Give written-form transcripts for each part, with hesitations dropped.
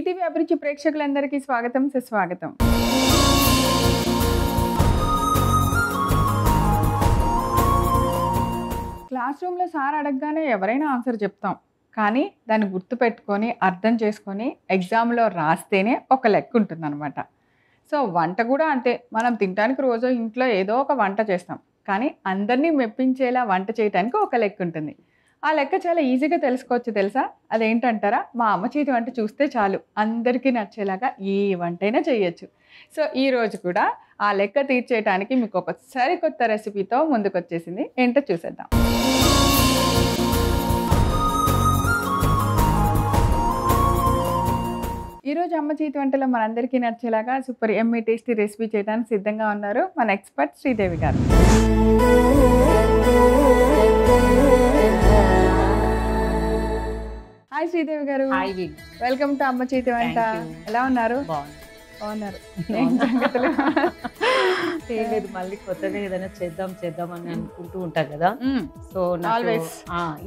ETV అభిరుచి ప్రేక్షకులందరికీ స్వాగతం సుస్వాగతం. క్లాస్ రూమ్లో సార్ అడగగానే ఎవరైనా ఆన్సర్ చెప్తాం, కానీ దాన్ని గుర్తుపెట్టుకొని అర్థం చేసుకొని ఎగ్జామ్లో రాస్తేనే ఒక లెక్క ఉంటుందన్నమాట. సో వంట కూడా అంతే. మనం తినడానికి రోజు ఇంట్లో ఏదో ఒక వంట చేస్తాం, కానీ అందరినీ మెప్పించేలా వంట చేయడానికి ఒక లెక్క ఉంటుంది. ఆ లెక్క చాలా ఈజీగా తెలుసుకోవచ్చు తెలుసా? అదేంటంటారా? మా అమ్మ చేతి వంట చూస్తే చాలు అందరికీ నచ్చేలాగా ఏ వంటైనా చేయొచ్చు. సో ఈరోజు కూడా ఆ లెక్క తీర్చేయడానికి మీకు ఒక సరికొత్త రెసిపీతో ముందుకు వచ్చేసింది. ఏంటో చూసేద్దాం. ఈరోజు అమ్మ చేతి వంటలో మనందరికీ నచ్చేలాగా సూపర్ ఎమ్మీ టేస్టీ రెసిపీ చేయడానికి సిద్ధంగా ఉన్నారు మన ఎక్స్పర్ట్ శ్రీదేవి గారు. హాయ్ శ్రీదేవి గారు. వెల్కమ్ టు అమ్మ చేతి వంట. ఎలా ఉన్నారు? బాగున్నారు. లేదు, మళ్ళీ కొత్తగా ఏదైనా చేద్దాం అని అనుకుంటూ ఉంటా కదా. సో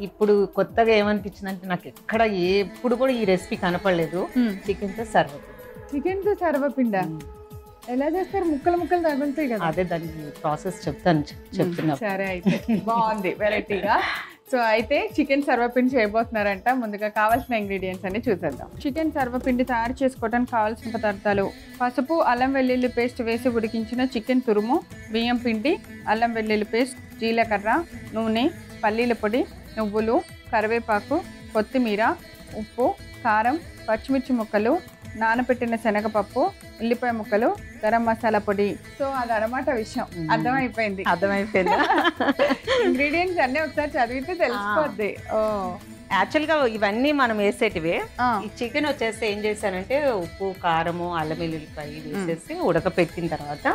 ఇప్పుడు కొత్తగా ఏమనిపించింది అంటే, నాకు ఎక్కడ ఎప్పుడు కూడా ఈ రెసిపీ కనపడలేదు. చికెన్ తో సర్వపిండి ఎలా చేస్తారు? ముక్కలు ముక్కలు తగులుతాయి కదా. అదే దానికి ప్రాసెస్ చెప్తున్నా. సరే, అయితే బాగుంది, వెరైటీగా. సో అయితే చికెన్ సర్వపిండి చేయబోతున్నారంట. ముందుగా కావాల్సిన ఇంగ్రీడియంట్స్ అన్ని చూసేద్దాం. చికెన్ సర్వపిండి తయారు చేసుకోవడానికి కావాల్సిన పదార్థాలు: పసుపు, అల్లం వెల్లుల్లి పేస్ట్ వేసి ఉడికించిన చికెన్ తురుము, బియ్యం పిండి, అల్లం వెల్లుల్లి పేస్ట్, జీలకర్ర, నూనె, పల్లీల పొడి, నువ్వులు, కరివేపాకు, కొత్తిమీర, ఉప్పు, కారం, పచ్చిమిర్చి ముక్కలు, నానబెట్టిన శనగపప్పు, ఉల్లిపాయ ముక్కలు, గరం మసాలా పొడి. సో అదనమాట విషయం. అర్థమైపోయింది. ఇంగ్రీడియంట్స్ అన్ని ఒకసారి చదివితే తెలిసిపోద్ది. యాక్చువల్గా ఇవన్నీ మనం వేసేటివే. ఈ చికెన్ వచ్చేసి ఏం చేశానంటే, ఉప్పు, కారము, అల్లం వెల్లుల్లిపాయ వేసేసి ఉడకపెట్టిన తర్వాత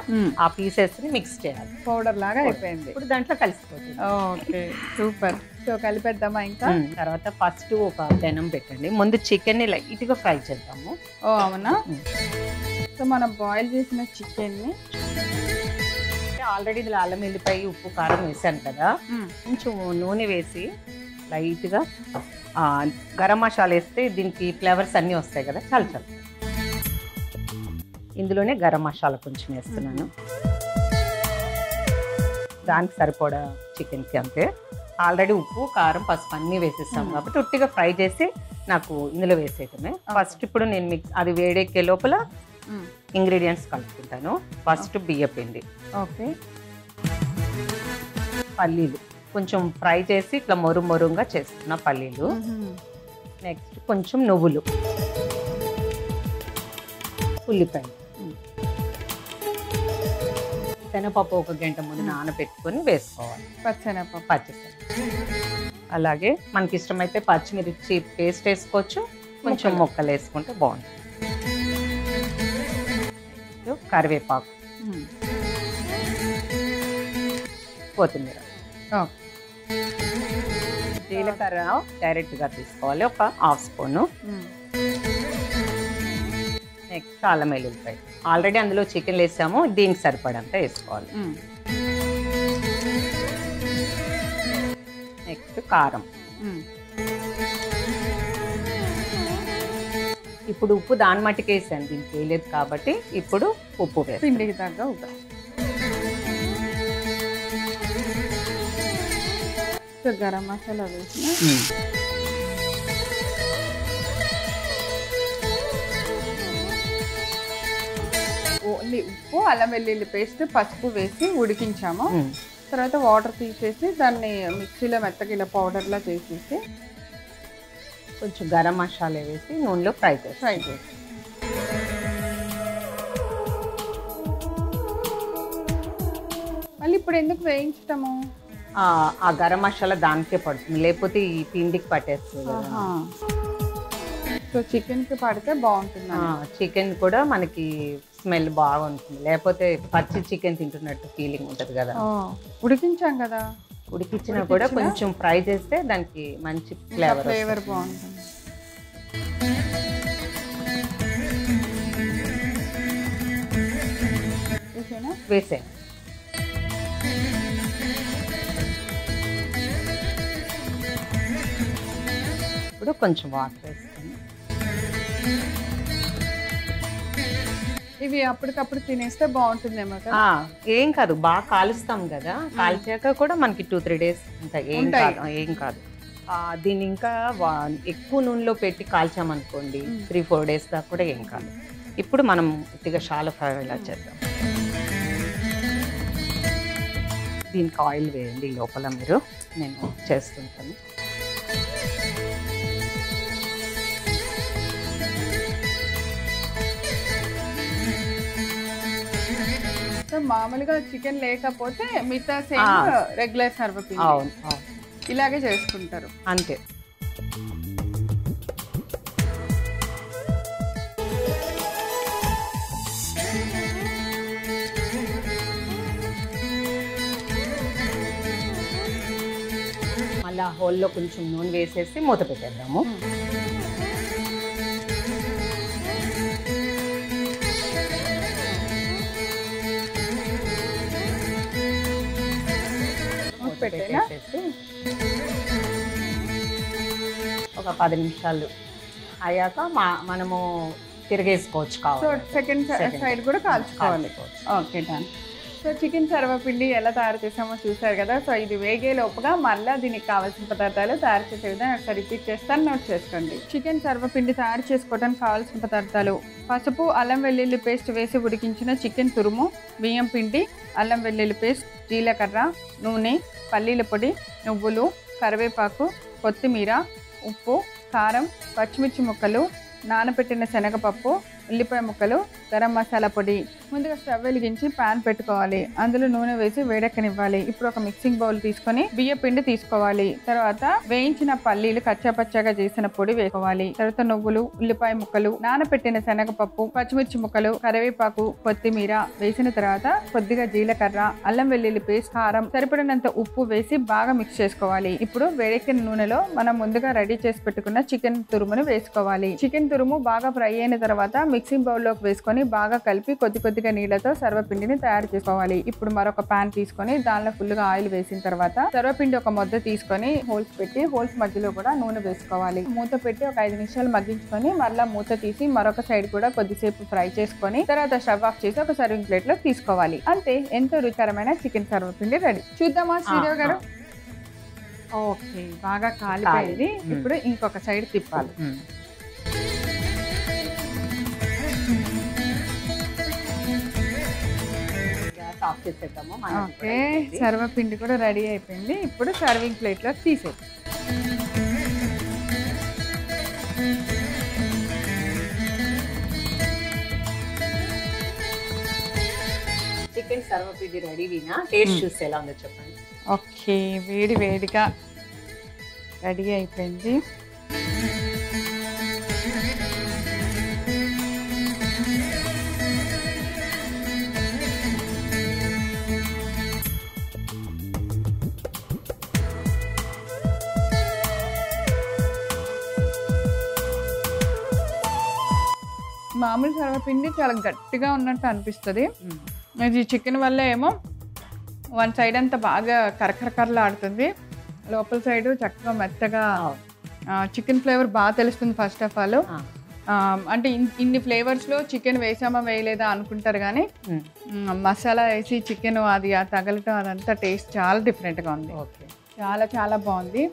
ఆ పీసెస్ ని మిక్స్ చేయాలి. పౌడర్ లాగా అయిపోయింది. ఇప్పుడు దాంట్లో కలిసిపోతుంది. Okay, super. సో కలిపేద్దామా? ఇంకా తర్వాత ఫస్ట్ ఒక పెనం పెట్టండి. ముందు చికెన్ ని లైట్ గా ఫ్రై చేద్దాము. ఓ అవునా? సో మనం బాయిల్ చేసిన చికెన్ ని ఆల్రెడీ ఇందులో అల్లం వెల్లిపాయ, ఉప్పు, కారం వేసాను కదా. కొంచెం నూనె వేసి లైట్ గా గరం మసాలా వేస్తే దీనికి ఫ్లేవర్స్ అన్నీ వస్తాయి కదా. చాలా ఇందులోనే గరం మసాలా కొంచెం వేస్తున్నాను. దానికి సరిపడా చికెన్కి అంతే. ఆల్రెడీ ఉప్పు, కారం, పసుపు అన్నీ వేసేస్తాం కాబట్టి ఉట్టిగా ఫ్రై చేసి నాకు ఇందులో వేసేయటమే. ఫస్ట్ ఇప్పుడు నేను అది వేడెక్కే లోపల ఇంగ్రీడియంట్స్ కలుపుకుంటాను. ఫస్ట్ బియ్యం పిండి, ఓకే, పల్లీలు కొంచెం ఫ్రై చేసి ఇట్లా మొరుగా చేస్తున్న పల్లీలు. నెక్స్ట్ కొంచెం నువ్వులు, ఉల్లిపాయలు, శనగపప్పు ఒక గంట ముందు నానబెట్టుకొని వేసుకోవాలి. పచ్చి. అలాగే మనకి ఇష్టమైతే పచ్చిమిర్చి పేస్ట్ వేసుకోవచ్చు, కొంచెం ముక్కలు వేసుకుంటే బాగుంటుంది. కరివేపాకు, కొత్తిమీర, జీలకర్ర డైరెక్ట్గా తీసుకోవాలి ఒక హాఫ్ స్పూను. నెక్స్ట్ అల్లం వెల్లుల్లిపాయ, ఆల్రెడీ అందులో చికెన్ వేసాము, దీనికి సరిపడంతా వేసుకోవాలి. నెక్స్ట్ కారం. ఇప్పుడు ఉప్పు దాని మట్టికి వేసాను, దీనికి వేయలేదు కాబట్టి ఇప్పుడు ఉప్పు వేసి పిండికి తగ్గ ఉప్పు. సో గరం మసాలా వేసిన ఓన్లీ ఉప్పు, అల్లం వెల్లుల్లి పేస్ట్, పసుపు వేసి ఉడికించాము. తర్వాత వాటర్ తీసేసి దాన్ని మిక్సీలో మెత్తగా ఇలా పౌడర్లా చేసేసి కొంచెం గరం మసాలా వేసి నూనెలో ఫ్రై చేసి మళ్ళీ ఇప్పుడు ఎందుకు వేయించటము? ఆ గరం మసాలా దానికే పడుతుంది, లేకపోతే ఈ పిండికి పట్టేస్తుంది. సో చికెన్కి పడితే బాగుంటుంది. చికెన్ కూడా మనకి స్మెల్ బాగుంటుంది, లేకపోతే పచ్చి చికెన్ తింటున్నట్టు ఫీలింగ్ ఉంటుంది కదా. ఉడికించాం కదా, ఉడికించినా కూడా కొంచెం ఫ్రై చేస్తే దానికి మంచి ఫ్లేవర్ బాగుంటుంది. వేసే ఇప్పుడు కొంచెం వాటర్ వేసుకొని ఇవి అప్పటికప్పుడు తినేస్తే బాగుంటుందేమో కదా. ఏం కాదు, బాగా కాలుస్తాం కదా, కాల్చాక కూడా మనకి 2-3 days ఉంటాయి, ఏం కాదు ఏం కాదు. దీన్ని ఇంకా ఎక్కువ నూనెలో పెట్టి కాల్చామనుకోండి 3-4 days దాకా కూడా ఏం కాదు. ఇప్పుడు మనం కొద్దిగా షాలో ఫ్రై ఇలా చేద్దాం. దీనికి ఆయిల్ వేయండి లోపల, మీరు నేను చేస్తుంటాను. మామూలుగా చికెన్ లేకపోతే మిగతా సేమ్ రెగ్యులర్ సర్వపిండి అవును ఇలాగే చేసుకుంటారు అంతే. మళ్ళీ హోల్లో కొంచెం నూనె వేసేసి మూత పెట్టేద్దాము. పెట్టేసి ఒక 10 నిమిషాలు అయ్యాక మనము తిరిగేసుకోవచ్చు. కావాలి సెకండ్ సైడ్ కూడా కాల్చుకోవాలి. Okay done. సో చికెన్ సర్వపిండి ఎలా తయారు చేసామో చూసారు కదా. సో ఇది వేగే లోపుగా మళ్ళీ దీనికి కావాల్సిన పదార్థాలు తయారు చేసే విధంగా ఒకసారి రిపీట్ చేస్తాను, నోట్ చేసుకోండి. చికెన్ సర్వపిండి తయారు చేసుకోవడానికి కావాల్సిన పదార్థాలు: పసుపు, అల్లం వెల్లుల్లి పేస్ట్ వేసి ఉడికించిన చికెన్ తురుము, బియ్యం పిండి, అల్లం వెల్లుల్లి పేస్ట్, జీలకర్ర, నూనె, పల్లీల పొడి, నువ్వులు, కరివేపాకు, కొత్తిమీర, ఉప్పు, కారం, పచ్చిమిర్చి ముక్కలు, నానబెట్టిన శనగపప్పు, ఉల్లిపాయ ముక్కలు, గరం మసాలా పొడి. ముందుగా స్టవ్ వెలిగించి ప్యాన్ పెట్టుకోవాలి. అందులో నూనె వేసి వేడెక్కనివ్వాలి. ఇప్పుడు ఒక మిక్సింగ్ బౌల్ తీసుకొని బియ్య పిండి తీసుకోవాలి. తర్వాత వేయించిన పల్లీలు కచ్చాపచ్చాగా చేసిన పొడి వేసుకోవాలి. తర్వాత నువ్వులు, ఉల్లిపాయ ముక్కలు, నానబెట్టిన శనగపప్పు, పచ్చిమిర్చి ముక్కలు, కరివేపాకు, కొత్తిమీర వేసిన తర్వాత కొద్దిగా జీలకర్ర, అల్లం వెల్లుల్లి పేస్ట్, కారం, సరిపడినంత ఉప్పు వేసి బాగా మిక్స్ చేసుకోవాలి. ఇప్పుడు వేడెక్కిన నూనెలో మనం ముందుగా రెడీ చేసి పెట్టుకున్న చికెన్ తురుమును వేసుకోవాలి. చికెన్ తురుము బాగా ఫ్రై అయిన తర్వాత మిక్సింగ్ బౌల్లోకి వేసుకొని బాగా కలిపి కొద్దిగా నీళ్లతో సర్వపిండిని తయారు చేసుకోవాలి. ఇప్పుడు మరొక పాన్ తీసుకొని దానిలో ఫుల్గా ఆయిల్ వేసిన తర్వాత సర్వపిండి ఒక ముద్ద తీసుకొని హోల్స్ పెట్టి హోల్స్ మధ్యలో కూడా నూనె వేసుకోవాలి. మూత పెట్టి ఒక 5 నిమిషాలు మగ్గించుకొని మరలా మూత తీసి మరొక సైడ్ కూడా కొద్దిసేపు ఫ్రై చేసుకొని తర్వాత స్టవ్ ఆఫ్ చేసి ఒక సర్వింగ్ ప్లేట్ లో తీసుకోవాలి. అంతే, ఎంతో రుచికరమైన చికెన్ సర్వపిండి రెడీ. చూద్దామా శ్రీదేవి గారు? ఓకే, బాగా కాలిపోయింది. ఇప్పుడు ఇంకొక సైడ్ తిప్పాలి. ఆఫ్ చేసేద్దాము. ఓకే, సర్వపిండి కూడా రెడీ అయిపోయింది. ఇప్పుడు సర్వింగ్ ప్లేట్లో తీసేది. చికెన్ సర్వపిండి రెడీ. టేస్ట్ చూసి ఎలా ఉందో చెప్పండి. ఓకే, వేడి వేడిగా రెడీ అయిపోయింది. మామూలు సర్వపిండి చాలా గట్టిగా ఉన్నట్టు అనిపిస్తుంది. ఇది చికెన్ వల్ల ఏమో వన్ సైడ్ అంతా బాగా కరకరకరలాడుతుంది, లోపల సైడ్ చక్కగా మెత్తగా చికెన్ ఫ్లేవర్ బాగా తెలుస్తుంది. ఫస్ట్ ఆఫ్ ఆల్ అంటే ఇన్ని ఫ్లేవర్స్లో చికెన్ వేసామా వేయలేదా అనుకుంటారు, కానీ మసాలా వేసి చికెన్ అది తగలటం అదంతా టేస్ట్ చాలా డిఫరెంట్గా ఉంది. చాలా చాలా బాగుంది.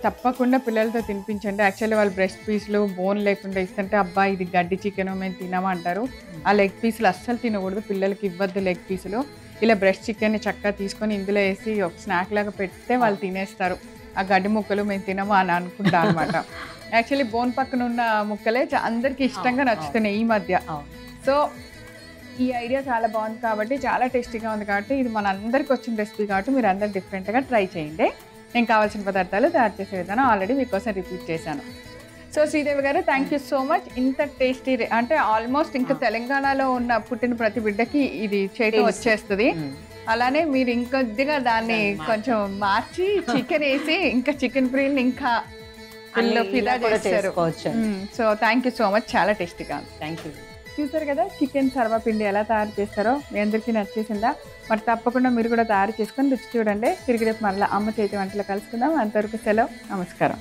తప్పకుండా పిల్లలతో తినిపించండి. యాక్చువల్లీ వాళ్ళు బ్రెస్ట్ పీస్లు బోన్ లేకుండా ఇస్తుంటే అబ్బా ఇది గడ్డి చికెన్ మేము తినమంటారు. ఆ లెగ్ పీసులు అస్సలు తినకూడదు, పిల్లలకి ఇవ్వద్దు లెగ్ పీసులు. ఇలా బ్రెస్ట్ చికెన్ని చక్కగా తీసుకొని ఇందులో వేసి ఒక స్నాక్ లాగా పెడితే వాళ్ళు తినేస్తారు. ఆ గడ్డి ముక్కలు మేము తినమా అని అనుకుంటా అనమాట. యాక్చువల్లీ బోన్ పక్కన ఉన్న ముక్కలే అందరికీ ఇష్టంగా నచ్చుతున్నాయి ఈ మధ్య. సో ఈ ఐడియా చాలా బాగుంది కాబట్టి, చాలా టేస్టీగా ఉంది కాబట్టి, ఇది మన అందరికి వచ్చిన రెసిపీ కాబట్టి మీరు అందరు డిఫరెంట్గా ట్రై చేయండి. నేను కావాల్సిన పదార్థాలు తయారు చేసే విధానం ఆల్రెడీ మీకోసం రిపీట్ చేశాను. సో శ్రీదేవి గారు, థ్యాంక్ యూ సో మచ్. ఇంత టేస్టీ అంటే ఆల్మోస్ట్ ఇంకా తెలంగాణలో ఉన్న పుట్టిన ప్రతి బిడ్డకి ఇది చేయటం వచ్చేస్తుంది. అలానే మీరు ఇంకొద్దిగా దాన్ని కొంచెం మార్చి చికెన్ వేసి ఇంకా చికెన్ ప్రిల్ని ఇంకా ఫిదా చేస్తారు. So thank you so much, చాలా టేస్టీగా ఉంది. Thank you. చూసారు కదా చికెన్ సర్వపిండి ఎలా తయారు చేస్తారో, మీ అందరికీ నచ్చేసిందా? మరి తప్పకుండా మీరు కూడా తయారు చేసుకొని రుచి చూడండి. తిరిగి రేపు మళ్ళీ అమ్మ చేతి వంటలు కలుసుకుందాం. అంతవరకు సెలవు, నమస్కారం.